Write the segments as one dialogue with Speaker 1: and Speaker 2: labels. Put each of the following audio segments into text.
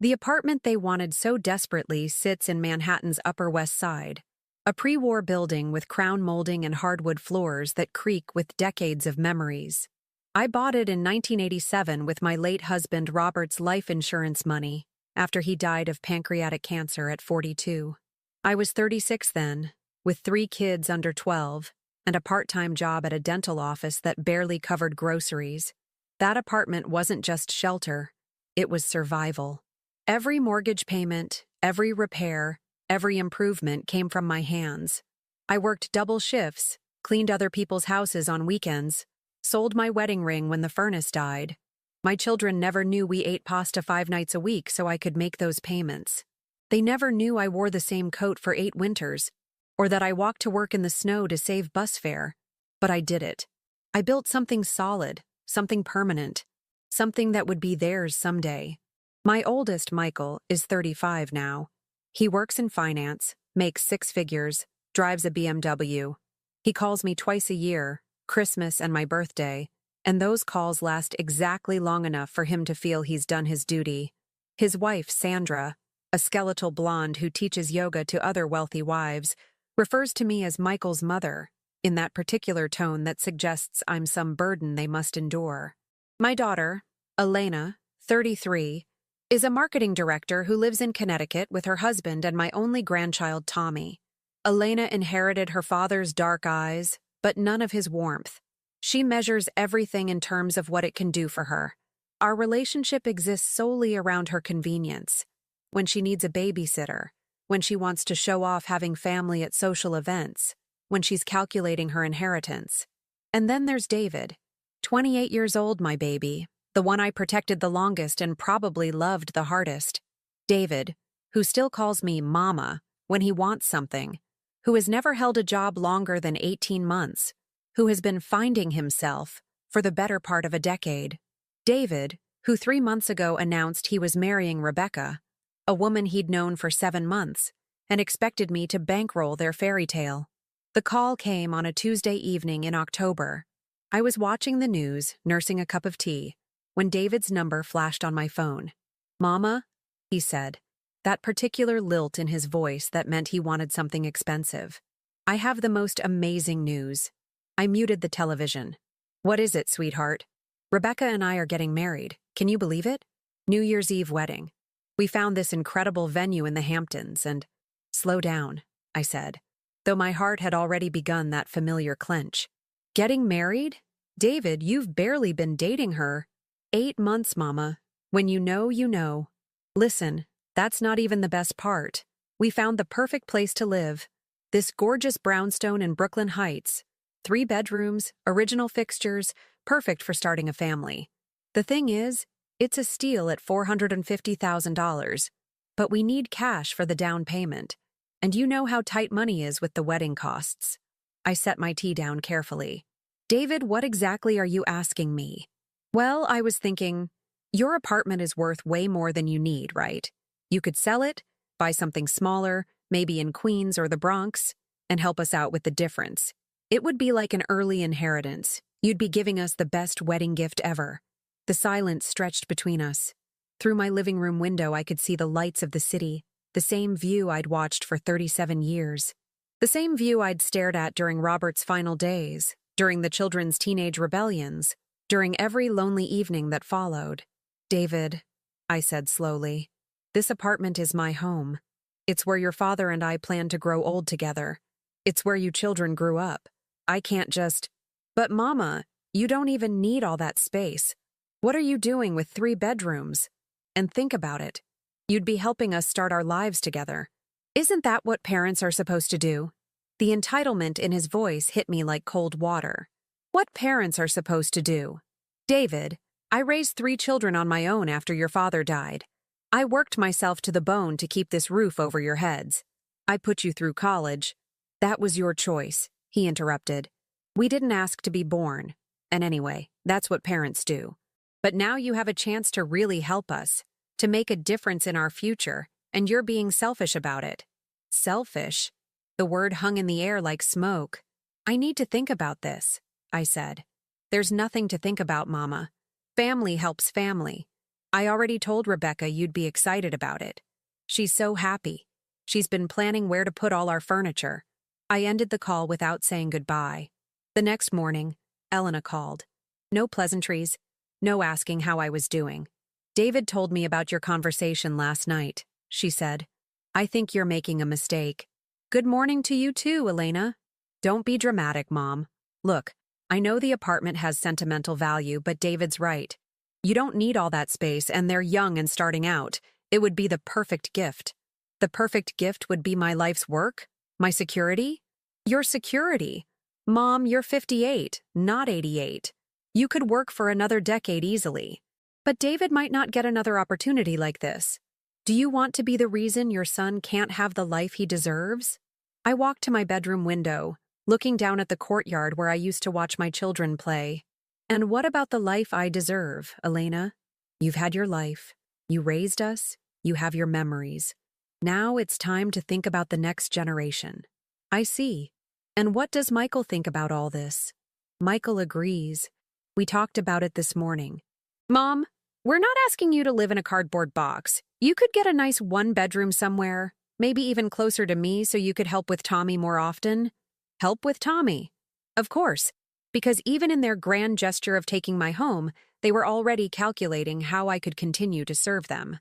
Speaker 1: The apartment they wanted so desperately sits in Manhattan's Upper West Side, a pre-war building with crown molding and hardwood floors that creak with decades of memories. I bought it in 1987 with my late husband Robert's life insurance money after he died of pancreatic cancer at 42. I was 36 then, with 3 kids under 12 and a part-time job at a dental office that barely covered groceries. That apartment wasn't just shelter, it was survival. Every mortgage payment, every repair, every improvement came from my hands. I worked double shifts, cleaned other people's houses on weekends, sold my wedding ring when the furnace died. My children never knew we ate pasta 5 nights a week so I could make those payments. They never knew I wore the same coat for 8 winters, or that I walked to work in the snow to save bus fare. But I did it. I built something solid, something permanent, something that would be theirs someday. My oldest, Michael, is 35 now. He works in finance, makes 6 figures, drives a BMW. He calls me twice a year, Christmas and my birthday, and those calls last exactly long enough for him to feel he's done his duty. His wife, Sandra, a skeletal blonde who teaches yoga to other wealthy wives, refers to me as Michael's mother, in that particular tone that suggests I'm some burden they must endure. My daughter, Elena, 33, is a marketing director who lives in Connecticut with her husband and my only grandchild, Tommy. Elena inherited her father's dark eyes, but none of his warmth. She measures everything in terms of what it can do for her. Our relationship exists solely around her convenience. When she needs a babysitter, when she wants to show off having family at social events, when she's calculating her inheritance. And then there's David, 28 years old, my baby, the one I protected the longest and probably loved the hardest. David, who still calls me Mama when he wants something, who has never held a job longer than 18 months, who has been finding himself for the better part of a decade. David, who 3 months ago announced he was marrying Rebecca, a woman he'd known for 7 months, and expected me to bankroll their fairy tale. The call came on a Tuesday evening in October. I was watching the news, nursing a cup of tea, when David's number flashed on my phone. "Mama," he said, that particular lilt in his voice that meant he wanted something expensive. "I have the most amazing news." I muted the television. "What is it, sweetheart?" "Rebecca and I are getting married. Can you believe it? New Year's Eve wedding. We found this incredible venue in the Hamptons and—" "Slow down," I said, though my heart had already begun that familiar clench. "Getting married? David, you've barely been dating her." 8 months, Mama. When you know, you know. Listen, that's not even the best part. We found the perfect place to live. This gorgeous brownstone in Brooklyn Heights. 3 bedrooms, original fixtures, perfect for starting a family. The thing is, it's a steal at $450,000. But we need cash for the down payment. And you know how tight money is with the wedding costs. I set my tea down carefully. "David, what exactly are you asking me?" "Well, I was thinking, your apartment is worth way more than you need, right? You could sell it, buy something smaller, maybe in Queens or the Bronx, and help us out with the difference. It would be like an early inheritance. You'd be giving us the best wedding gift ever." The silence stretched between us. Through my living room window, I could see the lights of the city, the same view I'd watched for 37 years. The same view I'd stared at during Robert's final days, during the children's teenage rebellions, during every lonely evening that followed. "David," I said slowly, "this apartment is my home. It's where your father and I plan to grow old together. It's where you children grew up. I can't just—" "But Mama, you don't even need all that space. What are you doing with 3 bedrooms? And think about it. You'd be helping us start our lives together. Isn't that what parents are supposed to do?" The entitlement in his voice hit me like cold water. What parents are supposed to do? "David, I raised 3 children on my own after your father died. I worked myself to the bone to keep this roof over your heads. I put you through college." "That was your choice," he interrupted. "We didn't ask to be born. And anyway, that's what parents do. But now you have a chance to really help us, to make a difference in our future, and you're being selfish about it." "Selfish?" The word hung in the air like smoke. "I need to think about this," I said. "There's nothing to think about, Mama. Family helps family. I already told Rebecca you'd be excited about it. She's so happy. She's been planning where to put all our furniture. I ended the call without saying goodbye. The next morning, Elena called. No pleasantries, no asking how I was doing. David told me about your conversation last night, she said. I think you're making a mistake. Good morning to you too, Elena. Don't be dramatic, Mom. Look, I know the apartment has sentimental value, but David's right. You don't need all that space, and they're young and starting out. It would be the perfect gift. The perfect gift would be my life's work? My security? Your security. Mom, you're 58, not 88. You could work for another decade easily. But David might not get another opportunity like this. Do you want to be the reason your son can't have the life he deserves? I walked to my bedroom window, looking down at the courtyard where I used to watch my children play. And what about the life I deserve, Elena? You've had your life. You raised us. You have your memories. Now it's time to think about the next generation. I see. And what does Michael think about all this? Michael agrees. We talked about it this morning. Mom, we're not asking you to live in a cardboard box. You could get a nice one-bedroom somewhere, maybe even closer to me so you could help with Tommy more often. Help with Tommy. Of course, because even in their grand gesture of taking my home, they were already calculating how I could continue to serve them.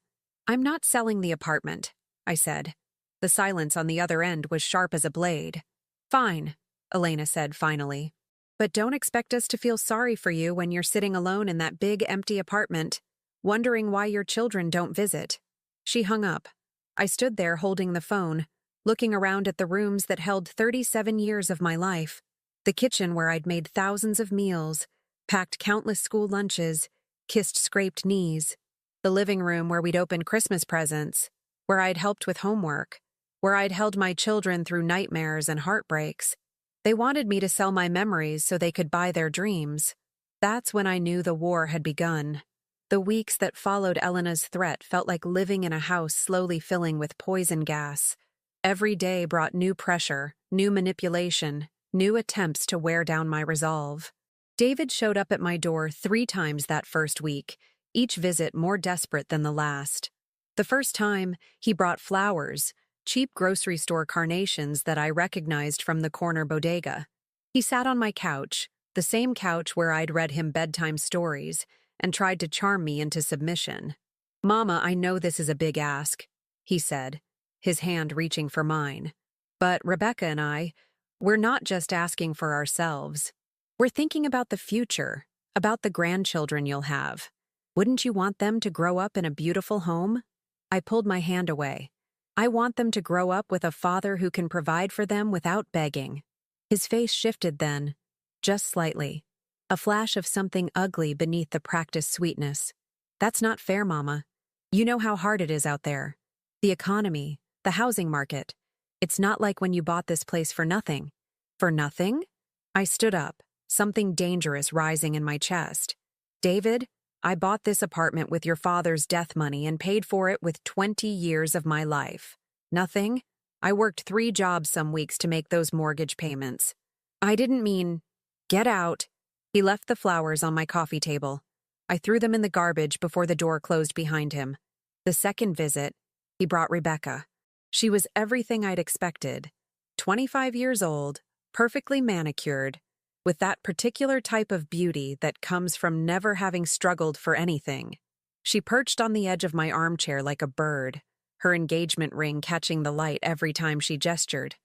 Speaker 1: I'm not selling the apartment, I said. The silence on the other end was sharp as a blade. Fine, Elena said finally. But don't expect us to feel sorry for you when you're sitting alone in that big empty apartment, wondering why your children don't visit. She hung up. I stood there holding the phone, looking around at the rooms that held 37 years of my life. The kitchen where I'd made thousands of meals, packed countless school lunches, kissed scraped knees. The living room where we'd opened Christmas presents, where I'd helped with homework, where I'd held my children through nightmares and heartbreaks. They wanted me to sell my memories so they could buy their dreams. That's when I knew the war had begun. The weeks that followed Elena's threat felt like living in a house slowly filling with poison gas. Every day brought new pressure, new manipulation, new attempts to wear down my resolve. David showed up at my door 3 times that first week, each visit more desperate than the last. The first time, he brought flowers, cheap grocery store carnations that I recognized from the corner bodega. He sat on my couch, the same couch where I'd read him bedtime stories, and tried to charm me into submission. Mama, I know this is a big ask, he said, his hand reaching for mine. But Rebecca and we're not just asking for ourselves. We're thinking about the future, about the grandchildren you'll have. Wouldn't you want them to grow up in a beautiful home? I pulled my hand away. I want them to grow up with a father who can provide for them without begging. His face shifted then, just slightly, a flash of something ugly beneath the practiced sweetness. That's not fair, Mama. You know how hard it is out there. The economy, the housing market. It's not like when you bought this place for nothing. For nothing? I stood up, something dangerous rising in my chest. David, I bought this apartment with your father's death money and paid for it with 20 years of my life. Nothing? I worked 3 jobs some weeks to make those mortgage payments. I didn't mean... Get out. He left the flowers on my coffee table. I threw them in the garbage before the door closed behind him. The second visit, he brought Rebecca. She was everything I'd expected. 25 years old, perfectly manicured, with that particular type of beauty that comes from never having struggled for anything. She perched on the edge of my armchair like a bird, her engagement ring catching the light every time she gestured.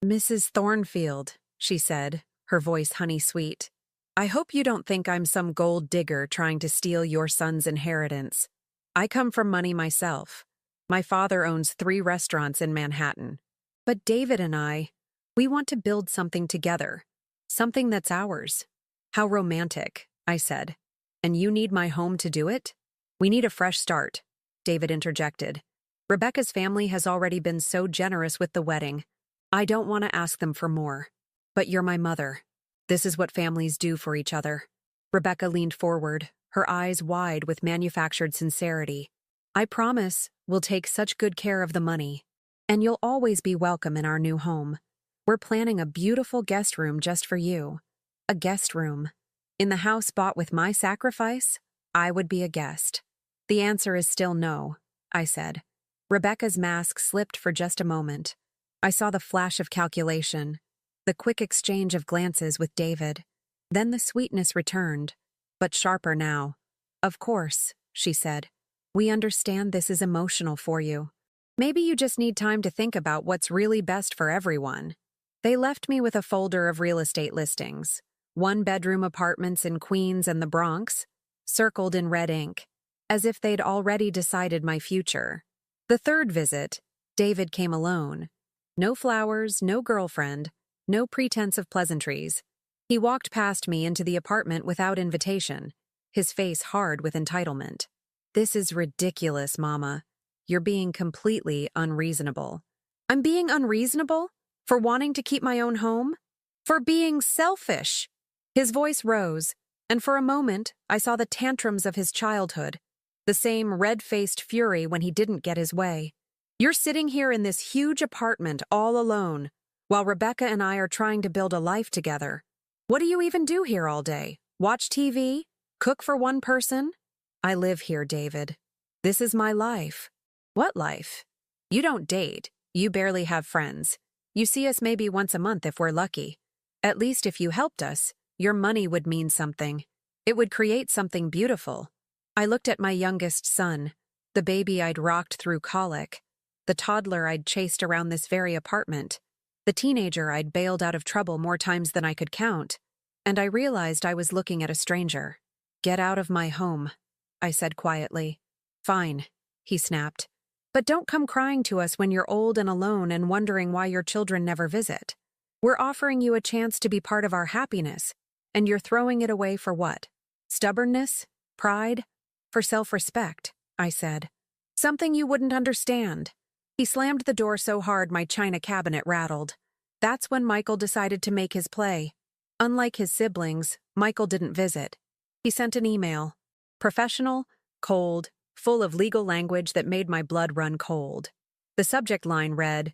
Speaker 1: Mrs. Thornfield, she said, her voice honey-sweet. I hope you don't think I'm some gold digger trying to steal your son's inheritance. I come from money myself. My father owns 3 restaurants in Manhattan. But David and we want to build something together. Something that's ours. How romantic, I said. And you need my home to do it? We need a fresh start, David interjected. Rebecca's family has already been so generous with the wedding. I don't want to ask them for more. But you're my mother. This is what families do for each other. Rebecca leaned forward, her eyes wide with manufactured sincerity. I promise we'll take such good care of the money. And you'll always be welcome in our new home. We're planning a beautiful guest room just for you. A guest room. In the house bought with my sacrifice, I would be a guest. The answer is still no, I said. Rebecca's mask slipped for just a moment. I saw the flash of calculation, the quick exchange of glances with David. Then the sweetness returned, but sharper now. Of course, she said. We understand this is emotional for you. Maybe you just need time to think about what's really best for everyone. They left me with a folder of real estate listings, one-bedroom apartments in Queens and the Bronx, circled in red ink, as if they'd already decided my future. The third visit, David came alone. No flowers, no girlfriend, no pretense of pleasantries. He walked past me into the apartment without invitation, his face hard with entitlement. This is ridiculous, Mama. You're being completely unreasonable. I'm being unreasonable? For wanting to keep my own home? For being selfish? His voice rose, and for a moment I saw the tantrums of his childhood, the same red-faced fury when he didn't get his way. You're sitting here in this huge apartment all alone, while Rebecca and I are trying to build a life together. What do you even do here all day? Watch TV? Cook for one person? I live here, David. This is my life. What life? You don't date. You barely have friends. You see us maybe once a month if we're lucky. At least if you helped us, your money would mean something. It would create something beautiful. I looked at my youngest son, the baby I'd rocked through colic, the toddler I'd chased around this very apartment, the teenager I'd bailed out of trouble more times than I could count, and I realized I was looking at a stranger. Get out of my home, I said quietly. Fine, he snapped. But don't come crying to us when you're old and alone and wondering why your children never visit. We're offering you a chance to be part of our happiness, and you're throwing it away for what? Stubbornness? Pride? For self-respect, I said. Something you wouldn't understand. He slammed the door so hard my china cabinet rattled. That's when Michael decided to make his play. Unlike his siblings, Michael didn't visit. He sent an email. Professional, cold, full of legal language that made my blood run cold. The subject line read,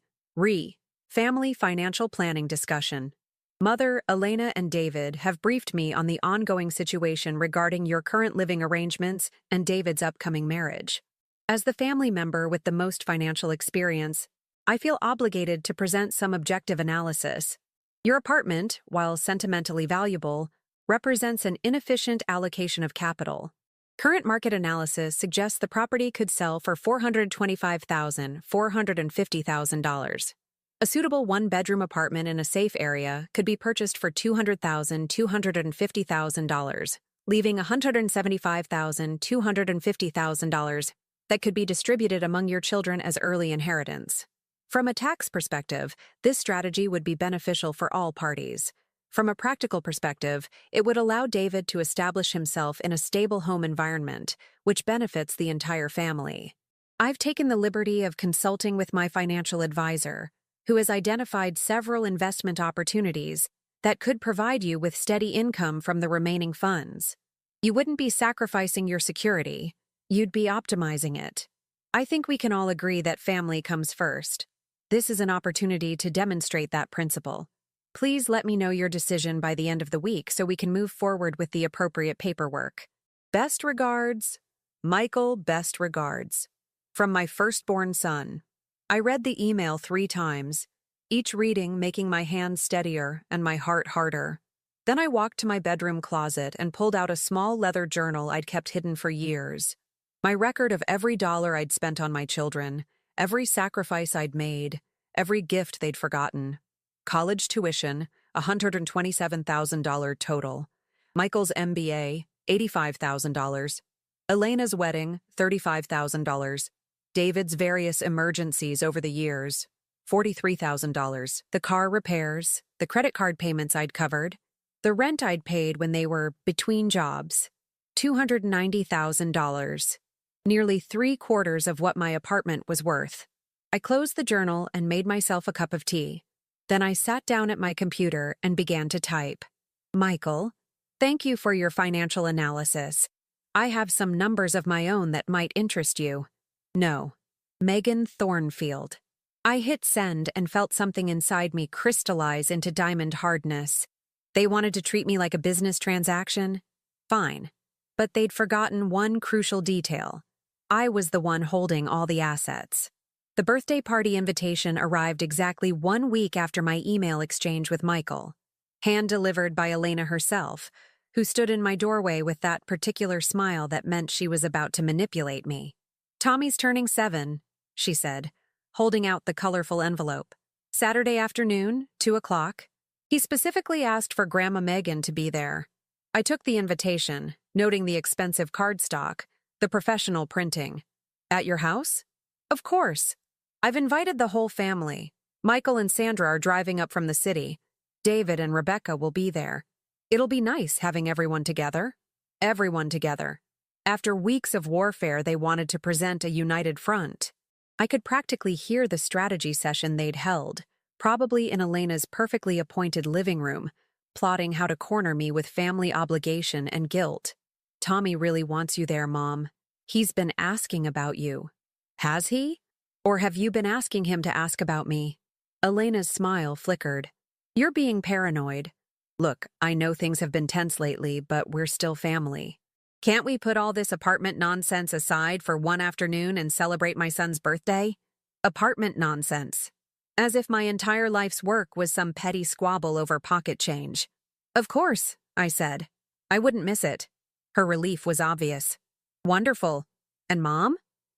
Speaker 1: Family Financial Planning Discussion. Mother, Elena, and David have briefed me on the ongoing situation regarding your current living arrangements and David's upcoming marriage. As the family member with the most financial experience, I feel obligated to present some objective analysis. Your apartment, while sentimentally valuable, represents an inefficient allocation of capital. Current market analysis suggests the property could sell for $425,000, $450,000. A suitable one-bedroom apartment in a safe area could be purchased for $200,000, $250,000, leaving $175,000, $250,000 that could be distributed among your children as early inheritance. From a tax perspective, this strategy would be beneficial for all parties. From a practical perspective, it would allow David to establish himself in a stable home environment, which benefits the entire family. I've taken the liberty of consulting with my financial advisor, who has identified several investment opportunities that could provide you with steady income from the remaining funds. You wouldn't be sacrificing your security, you'd be optimizing it. I think we can all agree that family comes first. This is an opportunity to demonstrate that principle. Please let me know your decision by the end of the week so we can move forward with the appropriate paperwork. Best regards, Michael. Best regards. From my firstborn son. I read the email 3 times, each reading making my hands steadier and my heart harder. Then I walked to my bedroom closet and pulled out a small leather journal I'd kept hidden for years. My record of every dollar I'd spent on my children, every sacrifice I'd made, every gift they'd forgotten. College tuition, $127,000 total. Michael's MBA, $85,000. Elena's wedding, $35,000. David's various emergencies over the years, $43,000. The car repairs, the credit card payments I'd covered, the rent I'd paid when they were between jobs, $290,000. Nearly 3/4 of what my apartment was worth. I closed the journal and made myself a cup of tea. Then I sat down at my computer and began to type. Michael, thank you for your financial analysis. I have some numbers of my own that might interest you. No. Megan Thornfield. I hit send and felt something inside me crystallize into diamond hardness. They wanted to treat me like a business transaction? Fine. But they'd forgotten one crucial detail. I was the one holding all the assets. The birthday party invitation arrived exactly 1 week after my email exchange with Michael, hand-delivered by Elena herself, who stood in my doorway with that particular smile that meant she was about to manipulate me. "Tommy's turning 7, she said, holding out the colorful envelope. "Saturday afternoon, 2 o'clock. He specifically asked for Grandma Megan to be there." I took the invitation, noting the expensive cardstock, the professional printing. "At your house?" "Of course. I've invited the whole family. Michael and Sandra are driving up from the city. David and Rebecca will be there. It'll be nice having everyone together." Everyone together. After weeks of warfare, they wanted to present a united front. I could practically hear the strategy session they'd held, probably in Elena's perfectly appointed living room, plotting how to corner me with family obligation and guilt. "Tommy really wants you there, Mom. He's been asking about you." "Has he? Or have you been asking him to ask about me?" Elena's smile flickered. "You're being paranoid. Look, I know things have been tense lately, but we're still family. Can't we put all this apartment nonsense aside for one afternoon and celebrate my son's birthday?" Apartment nonsense. As if my entire life's work was some petty squabble over pocket change. "Of course," I said. "I wouldn't miss it." Her relief was obvious. "Wonderful. And Mom?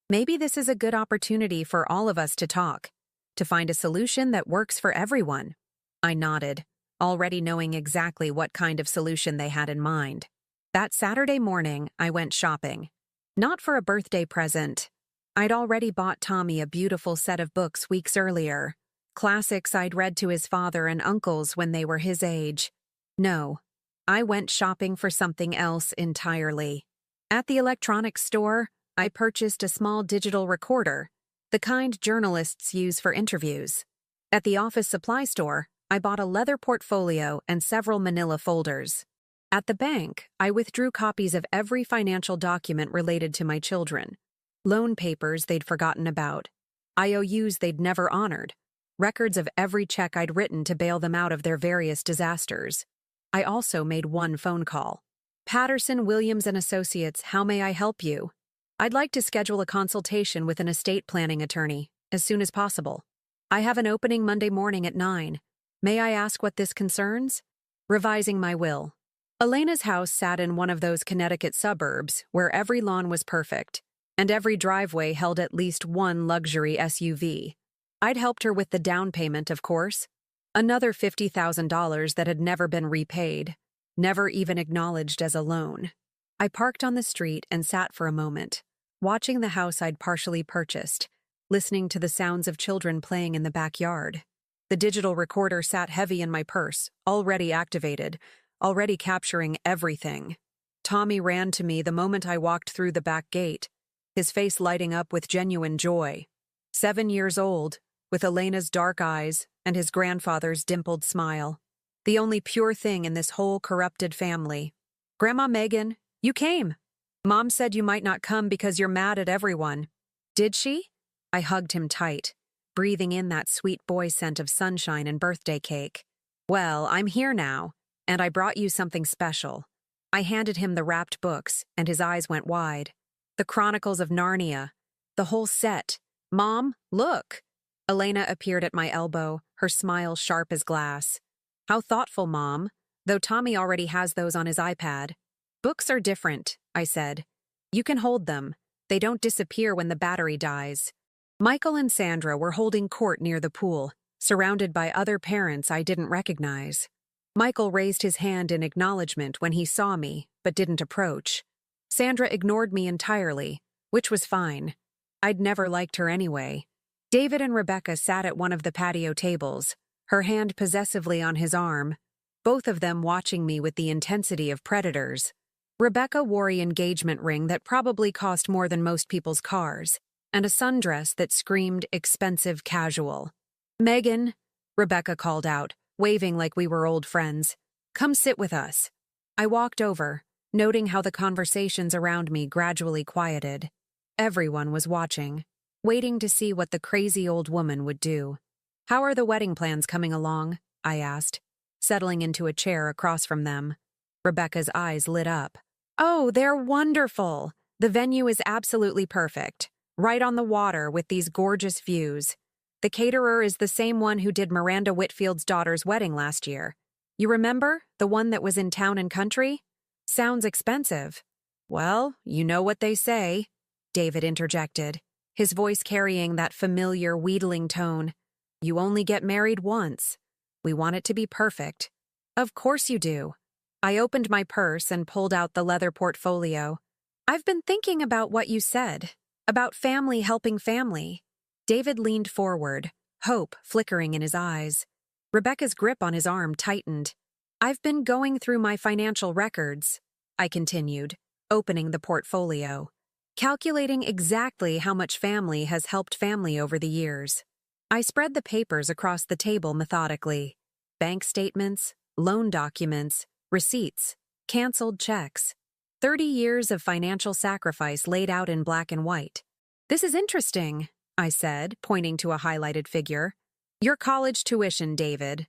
Speaker 1: Maybe this is a good opportunity for all of us to talk, to find a solution that works for everyone." I nodded, already knowing exactly what kind of solution they had in mind. That Saturday morning, I went shopping. Not for a birthday present. I'd already bought Tommy a beautiful set of books weeks earlier, classics I'd read to his father and uncles when they were his age. No, I went shopping for something else entirely. At the electronics store, I purchased a small digital recorder, the kind journalists use for interviews. At the office supply store, I bought a leather portfolio and several manila folders. At the bank, I withdrew copies of every financial document related to my children. Loan papers they'd forgotten about, IOUs they'd never honored, records of every check I'd written to bail them out of their various disasters. I also made one phone call. "Patterson, Williams & Associates, how may I help you? I'd like to schedule a consultation with an estate planning attorney as soon as possible. I have an opening Monday morning at 9. May I ask what this concerns?" Revising my will. Elena's house sat in one of those Connecticut suburbs where every lawn was perfect, and every driveway held at least one luxury SUV. I'd helped her with the down payment, of course. Another $50,000 that had never been repaid, never even acknowledged as a loan. I parked on the street and sat for a moment, watching the house I'd partially purchased, listening to the sounds of children playing in the backyard. The digital recorder sat heavy in my purse, already activated, already capturing everything. Tommy ran to me the moment I walked through the back gate, his face lighting up with genuine joy. 7 years old, with Elena's dark eyes and his grandfather's dimpled smile. The only pure thing in this whole corrupted family. "Grandma Megan, you came. Mom said you might not come because you're mad at everyone." "Did she?" I hugged him tight, breathing in that sweet boy scent of sunshine and birthday cake. "Well, I'm here now, and I brought you something special." I handed him the wrapped books, and his eyes went wide. The Chronicles of Narnia. The whole set. "Mom, look!" Elena appeared at my elbow, her smile sharp as glass. "How thoughtful, Mom, though Tommy already has those on his iPad." "Books are different," I said. "You can hold them. They don't disappear when the battery dies." Michael and Sandra were holding court near the pool, surrounded by other parents I didn't recognize. Michael raised his hand in acknowledgement when he saw me, but didn't approach. Sandra ignored me entirely, which was fine. I'd never liked her anyway. David and Rebecca sat at one of the patio tables, her hand possessively on his arm, both of them watching me with the intensity of predators. Rebecca wore an engagement ring that probably cost more than most people's cars, and a sundress that screamed expensive casual. "Megan," Rebecca called out, waving like we were old friends. "Come sit with us." I walked over, noting how the conversations around me gradually quieted. Everyone was watching, waiting to see what the crazy old woman would do. "How are the wedding plans coming along?" I asked, settling into a chair across from them. Rebecca's eyes lit up. "Oh, they're wonderful. The venue is absolutely perfect, right on the water with these gorgeous views. The caterer is the same one who did Miranda Whitfield's daughter's wedding last year. You remember, the one that was in Town and Country? Sounds expensive. Well, you know what they say, David interjected, his voice carrying that familiar, wheedling tone. You only get married once. We want it to be perfect. Of course you do. I opened my purse and pulled out the leather portfolio. I've been thinking about what you said, about family helping family. David leaned forward, hope flickering in his eyes. Rebecca's grip on his arm tightened. I've been going through my financial records, I continued, opening the portfolio, calculating exactly how much family has helped family over the years. I spread the papers across the table methodically. Bank statements, loan documents, receipts, canceled checks. 30 years of financial sacrifice laid out in black and white. This is interesting, I said, pointing to a highlighted figure. Your college tuition, David.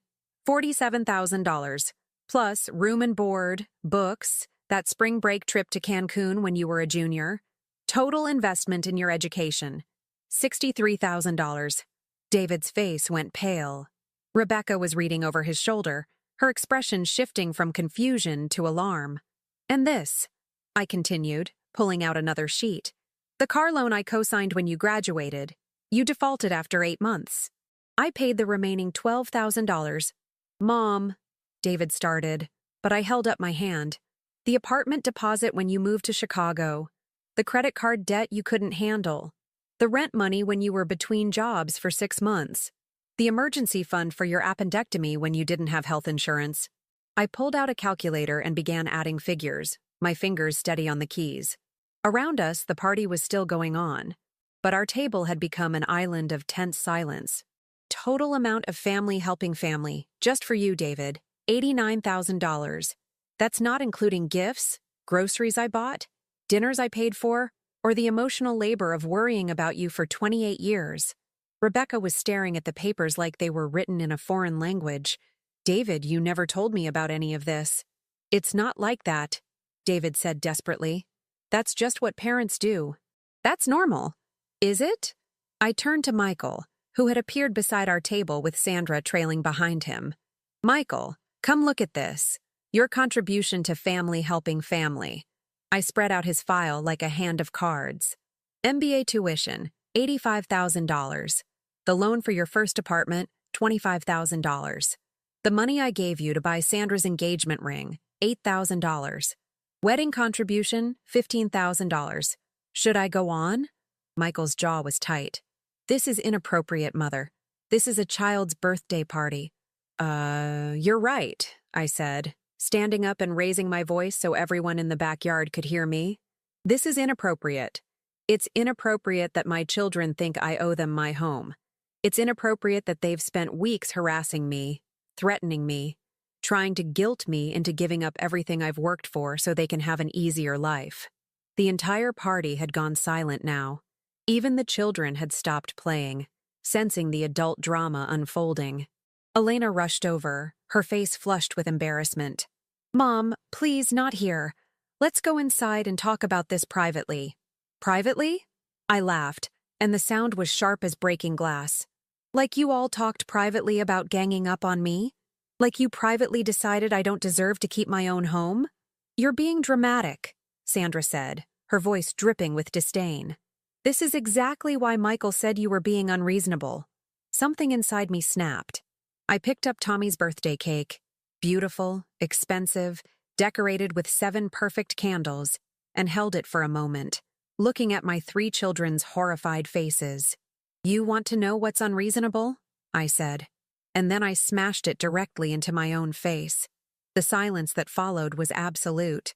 Speaker 1: $47,000, plus room and board, books, that spring break trip to Cancun when you were a junior. Total investment in your education. $63,000. David's face went pale. Rebecca was reading over his shoulder, her expression shifting from confusion to alarm. And this, I continued, pulling out another sheet. The car loan I co-signed when you graduated. You defaulted after 8 months. I paid the remaining $12,000. Mom, David started, but I held up my hand. The apartment deposit when you moved to Chicago. The credit card debt you couldn't handle. The rent money when you were between jobs for 6 months. The emergency fund for your appendectomy when you didn't have health insurance. I pulled out a calculator and began adding figures, my fingers steady on the keys. Around us, the party was still going on, but our table had become an island of tense silence. Total amount of family helping family, just for you, David, $89,000. That's not including gifts, groceries I bought, dinners I paid for, or the emotional labor of worrying about you for 28 years. Rebecca was staring at the papers like they were written in a foreign language. David, you never told me about any of this. It's not like that, David said desperately. That's just what parents do. That's normal. Is it? I turned to Michael, who had appeared beside our table with Sandra trailing behind him. Michael, come look at this. Your contribution to family helping family. I spread out his file like a hand of cards. MBA tuition, $85,000. The loan for your first apartment, $25,000. The money I gave you to buy Sandra's engagement ring, $8,000. Wedding contribution, $15,000. Should I go on? Michael's jaw was tight. This is inappropriate, Mother. This is a child's birthday party. You're right, I said, standing up and raising my voice so everyone in the backyard could hear me. This is inappropriate. It's inappropriate that my children think I owe them my home. It's inappropriate that they've spent weeks harassing me, threatening me, trying to guilt me into giving up everything I've worked for so they can have an easier life. The entire party had gone silent now. Even the children had stopped playing, sensing the adult drama unfolding. Elena rushed over, her face flushed with embarrassment. Mom, please, not here. Let's go inside and talk about this privately. Privately? I laughed, and the sound was sharp as breaking glass. Like you all talked privately about ganging up on me? Like you privately decided I don't deserve to keep my own home? You're being dramatic, Sandra said, her voice dripping with disdain. This is exactly why Michael said you were being unreasonable. Something inside me snapped. I picked up Tommy's birthday cake, beautiful, expensive, decorated with 7 perfect candles, and held it for a moment, looking at my 3 children's horrified faces. You want to know what's unreasonable? I said. And then I smashed it directly into my own face. The silence that followed was absolute.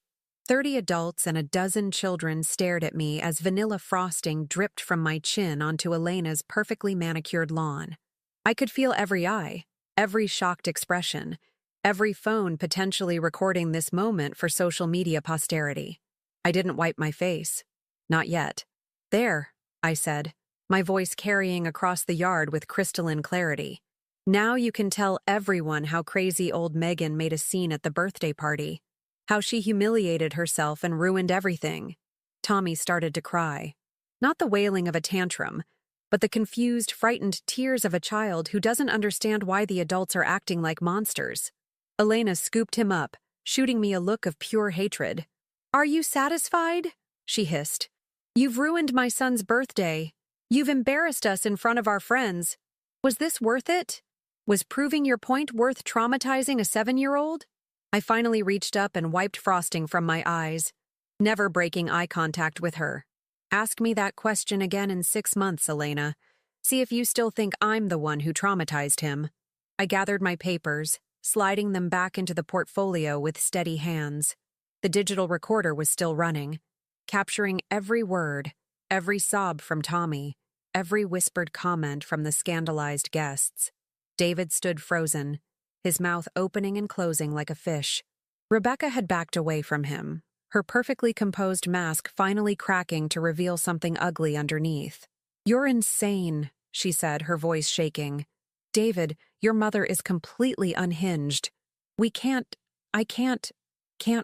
Speaker 1: 30 adults and a dozen children stared at me as vanilla frosting dripped from my chin onto Elena's perfectly manicured lawn. I could feel every eye, every shocked expression, every phone potentially recording this moment for social media posterity. I didn't wipe my face. Not yet. There, I said, my voice carrying across the yard with crystalline clarity. Now you can tell everyone how crazy old Megan made a scene at the birthday party, how she humiliated herself and ruined everything. Tommy started to cry. Not the wailing of a tantrum, but the confused, frightened tears of a child who doesn't understand why the adults are acting like monsters. Elena scooped him up, shooting me a look of pure hatred. "Are you satisfied?" she hissed. "You've ruined my son's birthday. You've embarrassed us in front of our friends. Was this worth it? Was proving your point worth traumatizing a 7-year-old? I finally reached up and wiped frosting from my eyes, never breaking eye contact with her. "Ask me that question again in 6 months, Elena. See if you still think I'm the one who traumatized him." I gathered my papers, sliding them back into the portfolio with steady hands. The digital recorder was still running, capturing every word, every sob from Tommy, every whispered comment from the scandalized guests. David stood frozen, his mouth opening and closing like a fish. Rebecca had backed away from him, her perfectly composed mask finally cracking to reveal something ugly underneath. "You're insane," she said, her voice shaking. "David, your mother is completely unhinged. I can't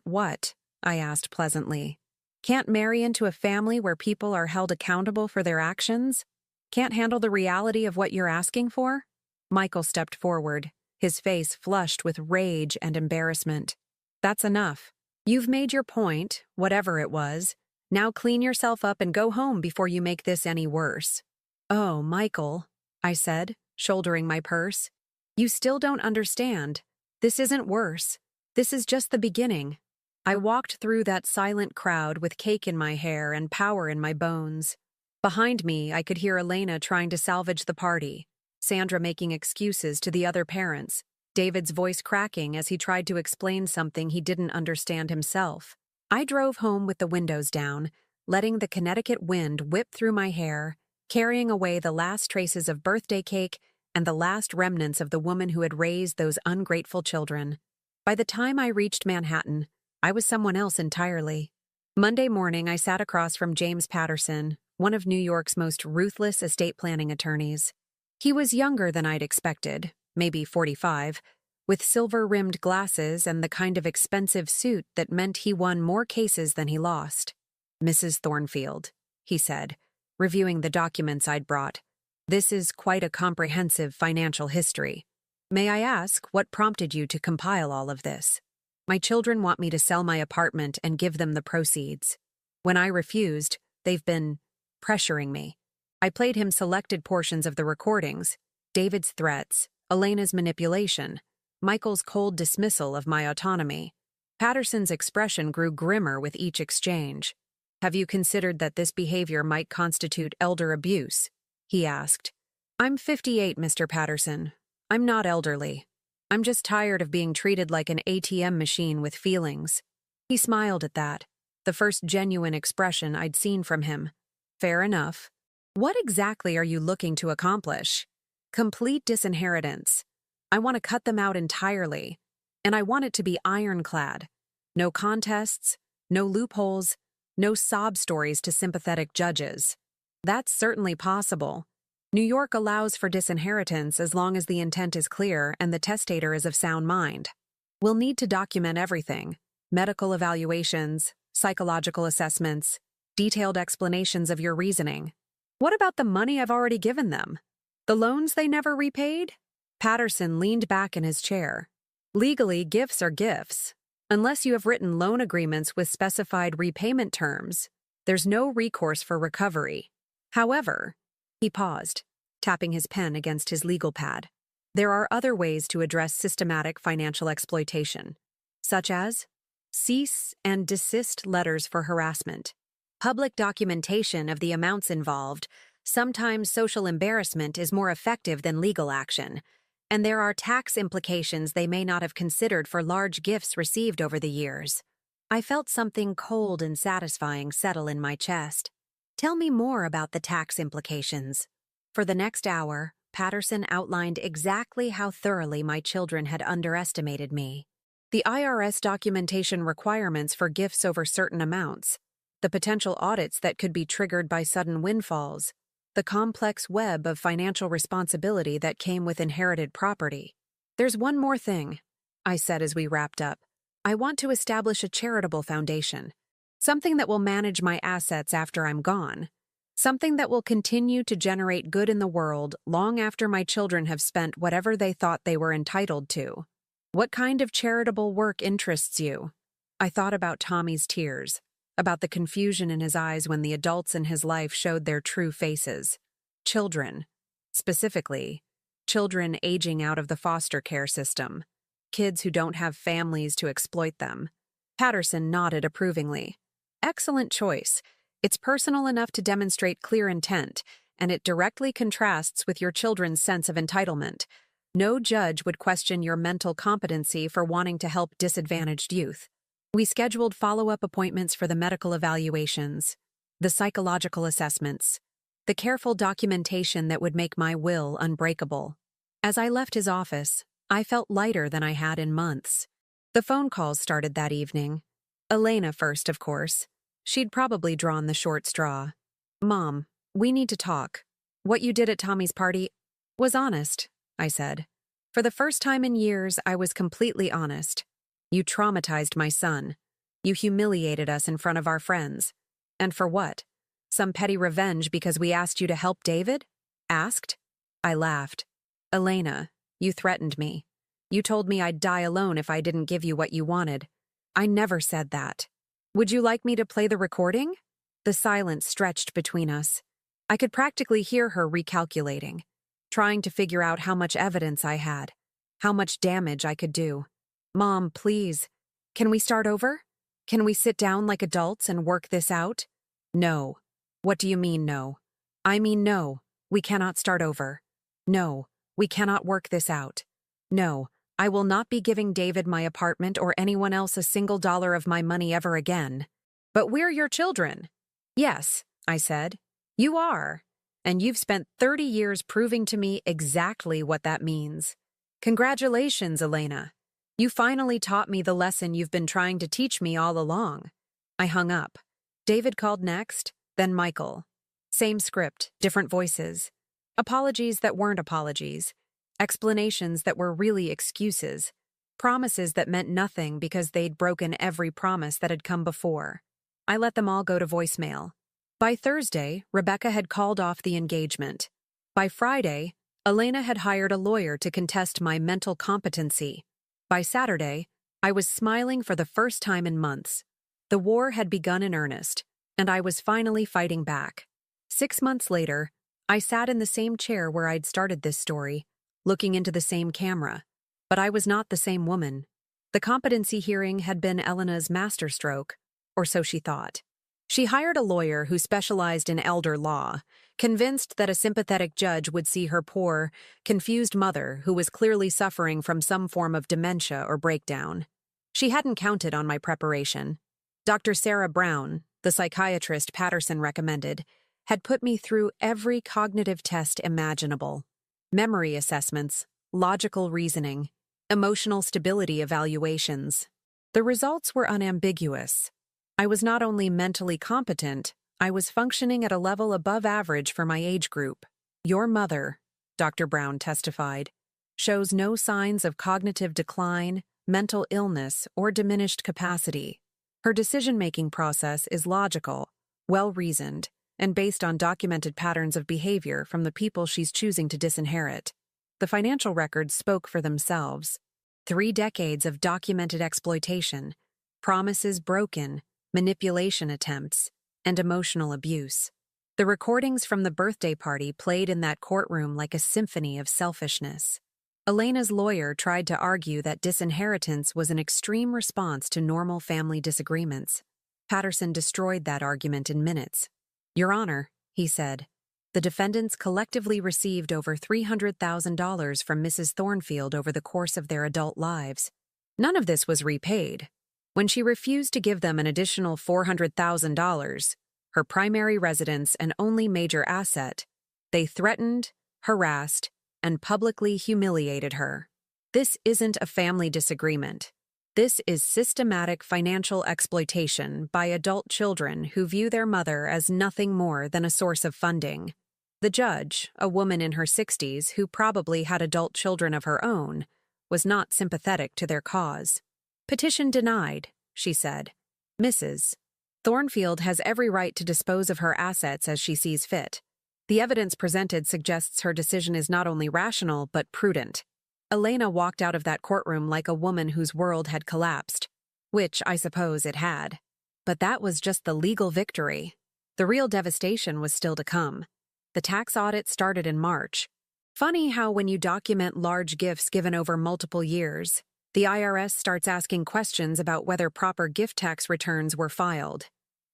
Speaker 1: what?" I asked pleasantly. "Can't marry into a family where people are held accountable for their actions? Can't handle the reality of what you're asking for?" Michael stepped forward, his face flushed with rage and embarrassment. "That's enough. You've made your point, whatever it was. Now clean yourself up and go home before you make this any worse." "Oh, Michael," I said, shouldering my purse. "You still don't understand. This isn't worse. This is just the beginning." I walked through that silent crowd with cake in my hair and power in my bones. Behind me, I could hear Elena trying to salvage the party, Sandra making excuses to the other parents, David's voice cracking as he tried to explain something he didn't understand himself. I drove home with the windows down, letting the Connecticut wind whip through my hair, carrying away the last traces of birthday cake and the last remnants of the woman who had raised those ungrateful children. By the time I reached Manhattan, I was someone else entirely. Monday morning, I sat across from James Patterson, one of New York's most ruthless estate planning attorneys. He was younger than I'd expected, maybe 45, with silver-rimmed glasses and the kind of expensive suit that meant he won more cases than he lost. "Mrs. Thornfield," he said, reviewing the documents I'd brought. "This is quite a comprehensive financial history. May I ask what prompted you to compile all of this? My children want me to sell my apartment and give them the proceeds. When I refused, they've been pressuring me." I played him selected portions of the recordings, David's threats, Elena's manipulation, Michael's cold dismissal of my autonomy. Patterson's expression grew grimmer with each exchange. "Have you considered that this behavior might constitute elder abuse?" he asked. "I'm 58, Mr. Patterson. I'm not elderly. I'm just tired of being treated like an ATM machine with feelings." He smiled at that, the first genuine expression I'd seen from him. "Fair enough. What exactly are you looking to accomplish?" "Complete disinheritance. I want to cut them out entirely, and I want it to be ironclad. No contests, no loopholes, no sob stories to sympathetic judges." "That's certainly possible. New York allows for disinheritance as long as the intent is clear and the testator is of sound mind. We'll need to document everything: medical evaluations, psychological assessments, detailed explanations of your reasoning." "What about the money I've already given them? The loans they never repaid?" Patterson leaned back in his chair. "Legally, gifts are gifts. Unless you have written loan agreements with specified repayment terms, there's no recourse for recovery. However," he paused, tapping his pen against his legal pad, "there are other ways to address systematic financial exploitation, such as cease and desist letters for harassment, public documentation of the amounts involved. Sometimes social embarrassment is more effective than legal action, and there are tax implications they may not have considered for large gifts received over the years." I felt something cold and satisfying settle in my chest. "Tell me more about the tax implications." For the next hour, Patterson outlined exactly how thoroughly my children had underestimated me. The IRS documentation requirements for gifts over certain amounts, the potential audits that could be triggered by sudden windfalls, the complex web of financial responsibility that came with inherited property. "There's one more thing," I said as we wrapped up. "I want to establish a charitable foundation. Something that will manage my assets after I'm gone. Something that will continue to generate good in the world long after my children have spent whatever they thought they were entitled to. What kind of charitable work interests you? I thought about Tommy's tears, about the confusion in his eyes when the adults in his life showed their true faces. Children. Specifically, children aging out of the foster care system. Kids who don't have families to exploit them. Patterson nodded approvingly. Excellent choice. It's personal enough to demonstrate clear intent, and it directly contrasts with your children's sense of entitlement. No judge would question your mental competency for wanting to help disadvantaged youth. We scheduled follow-up appointments for the medical evaluations, the psychological assessments, the careful documentation that would make my will unbreakable. As I left his office, I felt lighter than I had in months. The phone calls started that evening. Elena first, of course. She'd probably drawn the short straw. "Mom, we need to talk. What you did at Tommy's party was honest," I said. For the first time in years, I was completely honest. You traumatized my son. You humiliated us in front of our friends. And for what? Some petty revenge because we asked you to help David? Asked? I laughed. Elena, you threatened me. You told me I'd die alone if I didn't give you what you wanted. I never said that. Would you like me to play the recording? The silence stretched between us. I could practically hear her recalculating, trying to figure out how much evidence I had, how much damage I could do. Mom, please. Can we start over? Can we sit down like adults and work this out? No. What do you mean, no? I mean, no. We cannot start over. No. We cannot work this out. No. I will not be giving David my apartment or anyone else a single dollar of my money ever again. But we're your children. Yes, I said. You are. And you've spent 30 years proving to me exactly what that means. Congratulations, Elena. You finally taught me the lesson you've been trying to teach me all along. I hung up. David called next, then Michael. Same script, different voices. Apologies that weren't apologies. Explanations that were really excuses. Promises that meant nothing because they'd broken every promise that had come before. I let them all go to voicemail. By Thursday, Rebecca had called off the engagement. By Friday, Elena had hired a lawyer to contest my mental competency. By Saturday, I was smiling for the first time in months. The war had begun in earnest, and I was finally fighting back. 6 months later, I sat in the same chair where I'd started this story, looking into the same camera. But I was not the same woman. The competency hearing had been Elena's masterstroke, or so she thought. She hired a lawyer who specialized in elder law, convinced that a sympathetic judge would see her poor, confused mother who was clearly suffering from some form of dementia or breakdown. She hadn't counted on my preparation. Dr. Sarah Brown, the psychiatrist Patterson recommended, had put me through every cognitive test imaginable. Memory assessments, logical reasoning, emotional stability evaluations. The results were unambiguous. I was not only mentally competent, I was functioning at a level above average for my age group. Your mother, Dr. Brown testified, shows no signs of cognitive decline, mental illness, or diminished capacity. Her decision-making process is logical, well-reasoned, and based on documented patterns of behavior from the people she's choosing to disinherit. The financial records spoke for themselves. 3 decades of documented exploitation, promises broken, manipulation attempts, and emotional abuse. The recordings from the birthday party played in that courtroom like a symphony of selfishness. Elena's lawyer tried to argue that disinheritance was an extreme response to normal family disagreements. Patterson destroyed that argument in minutes. Your Honor, he said, the defendants collectively received over $300,000 from Mrs. Thornfield over the course of their adult lives. None of this was repaid. When she refused to give them an additional $400,000, her primary residence and only major asset, they threatened, harassed, and publicly humiliated her. This isn't a family disagreement. This is systematic financial exploitation by adult children who view their mother as nothing more than a source of funding. The judge, a woman in her 60s who probably had adult children of her own, was not sympathetic to their cause. Petition denied, she said. Mrs. Thornfield has every right to dispose of her assets as she sees fit. The evidence presented suggests her decision is not only rational but prudent. Elena walked out of that courtroom like a woman whose world had collapsed, which I suppose it had. But that was just the legal victory. The real devastation was still to come. The tax audit started in March. Funny how when you document large gifts given over multiple years, the IRS starts asking questions about whether proper gift tax returns were filed.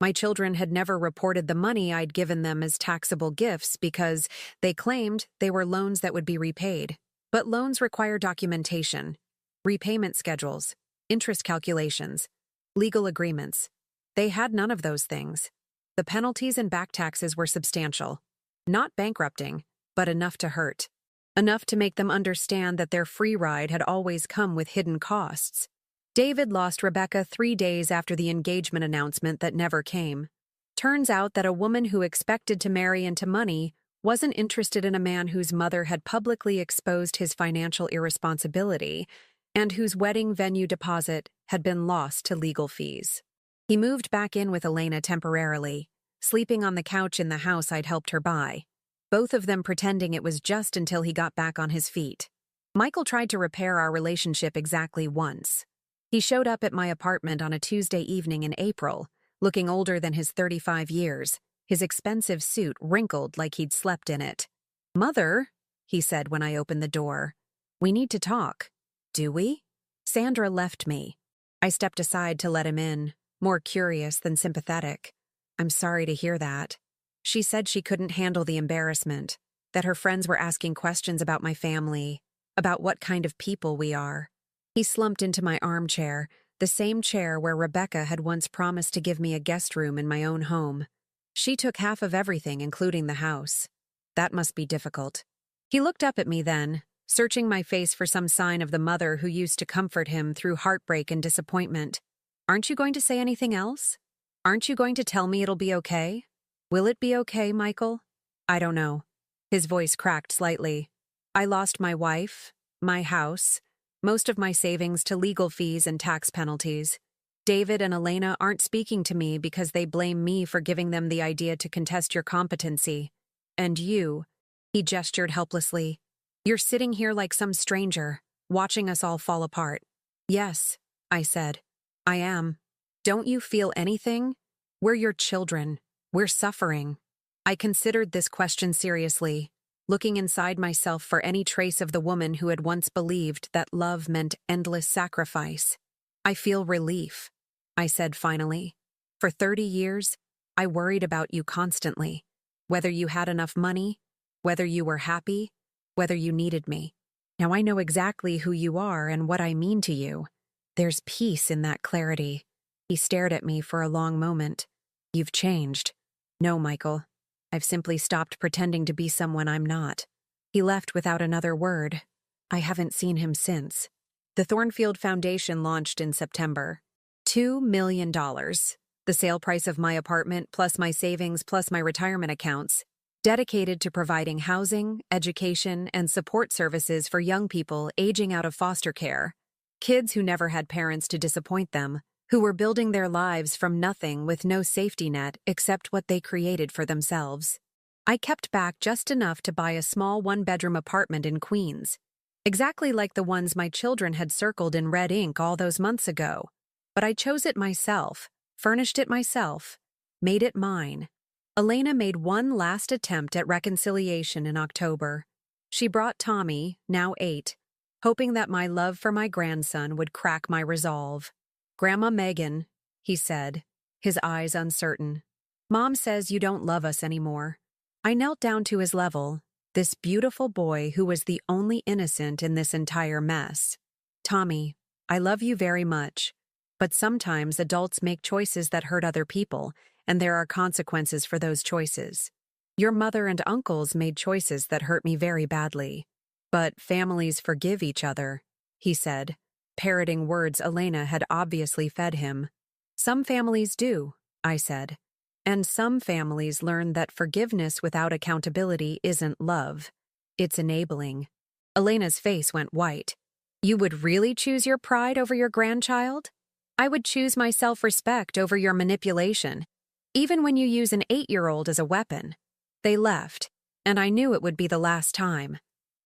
Speaker 1: My children had never reported the money I'd given them as taxable gifts because they claimed they were loans that would be repaid. But loans require documentation, repayment schedules, interest calculations, legal agreements. They had none of those things. The penalties and back taxes were substantial. Not bankrupting, but enough to hurt. Enough to make them understand that their free ride had always come with hidden costs. David lost Rebecca 3 days after the engagement announcement that never came. Turns out that a woman who expected to marry into money wasn't interested in a man whose mother had publicly exposed his financial irresponsibility and whose wedding venue deposit had been lost to legal fees. He moved back in with Elena temporarily, sleeping on the couch in the house I'd helped her buy, both of them pretending it was just until he got back on his feet. Michael tried to repair our relationship exactly once. He showed up at my apartment on a Tuesday evening in April, looking older than his 35 years, his expensive suit wrinkled like he'd slept in it. "Mother," he said when I opened the door, "we need to talk." "Do we?" Sandra left me. I stepped aside to let him in, more curious than sympathetic. "I'm sorry to hear that." She said she couldn't handle the embarrassment, that her friends were asking questions about my family, about what kind of people we are. He slumped into my armchair, the same chair where Rebecca had once promised to give me a guest room in my own home. She took half of everything, including the house. That must be difficult. He looked up at me then, searching my face for some sign of the mother who used to comfort him through heartbreak and disappointment. "Aren't you going to say anything else? Aren't you going to tell me it'll be okay? Will it be okay, Michael?" "I don't know." His voice cracked slightly. "I lost my wife, my house, most of my savings to legal fees and tax penalties. David and Elena aren't speaking to me because they blame me for giving them the idea to contest your competency. And you," he gestured helplessly, "you're sitting here like some stranger, watching us all fall apart." "Yes," I said. "I am. Don't you feel anything? We're your children. We're suffering." I considered this question seriously, looking inside myself for any trace of the woman who had once believed that love meant endless sacrifice. "I feel relief," I said finally. "For 30 years, I worried about you constantly. Whether you had enough money, whether you were happy, whether you needed me. Now I know exactly who you are and what I mean to you. There's peace in that clarity." He stared at me for a long moment. "You've changed." "No, Michael. I've simply stopped pretending to be someone I'm not." He left without another word. I haven't seen him since. The Thornfield Foundation launched in September. $2 million. The sale price of my apartment, plus my savings, plus my retirement accounts, dedicated to providing housing, education, and support services for young people aging out of foster care. Kids who never had parents to disappoint them, who were building their lives from nothing with no safety net except what they created for themselves. I kept back just enough to buy a small one-bedroom apartment in Queens, exactly like the ones my children had circled in red ink all those months ago. But I chose it myself, furnished it myself, made it mine. Elena made one last attempt at reconciliation in October. She brought Tommy, now 8, hoping that my love for my grandson would crack my resolve. "Grandma Megan," he said, his eyes uncertain, "Mom says you don't love us anymore." I knelt down to his level, this beautiful boy who was the only innocent in this entire mess. "Tommy, I love you very much, but sometimes adults make choices that hurt other people, and there are consequences for those choices. Your mother and uncles made choices that hurt me very badly. But families forgive each other," he said, parroting words Elena had obviously fed him. "Some families do," I said. "And some families learn that forgiveness without accountability isn't love. It's enabling." Elena's face went white. "You would really choose your pride over your grandchild?" I would choose my self-respect over your manipulation, even when you use an 8-year-old as a weapon. They left, and I knew it would be the last time.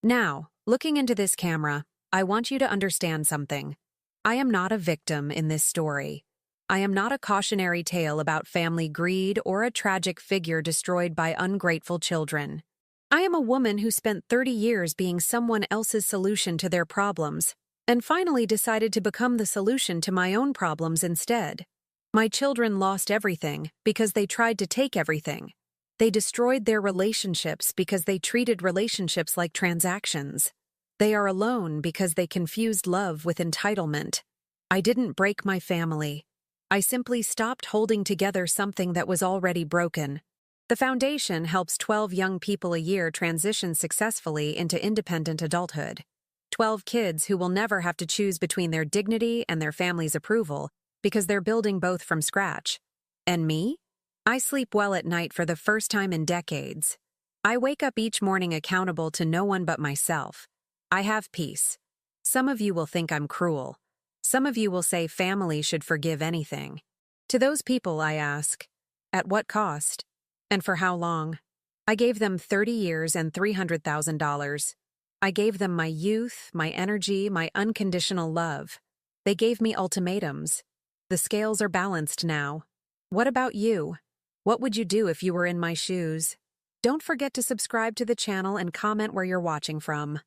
Speaker 1: Now, looking into this camera, I want you to understand something. I am not a victim in this story. I am not a cautionary tale about family greed or a tragic figure destroyed by ungrateful children. I am a woman who spent 30 years being someone else's solution to their problems, and finally decided to become the solution to my own problems instead. My children lost everything because they tried to take everything. They destroyed their relationships because they treated relationships like transactions. They are alone because they confused love with entitlement. I didn't break my family. I simply stopped holding together something that was already broken. The foundation helps 12 young people a year transition successfully into independent adulthood. 12 kids who will never have to choose between their dignity and their family's approval because they're building both from scratch. And me? I sleep well at night for the first time in decades. I wake up each morning accountable to no one but myself. I have peace. Some of you will think I'm cruel. Some of you will say family should forgive anything. To those people, I ask, at what cost? And for how long? I gave them 30 years and $300,000. I gave them my youth, my energy, my unconditional love. They gave me ultimatums. The scales are balanced now. What about you? What would you do if you were in my shoes? Don't forget to subscribe to the channel and comment where you're watching from.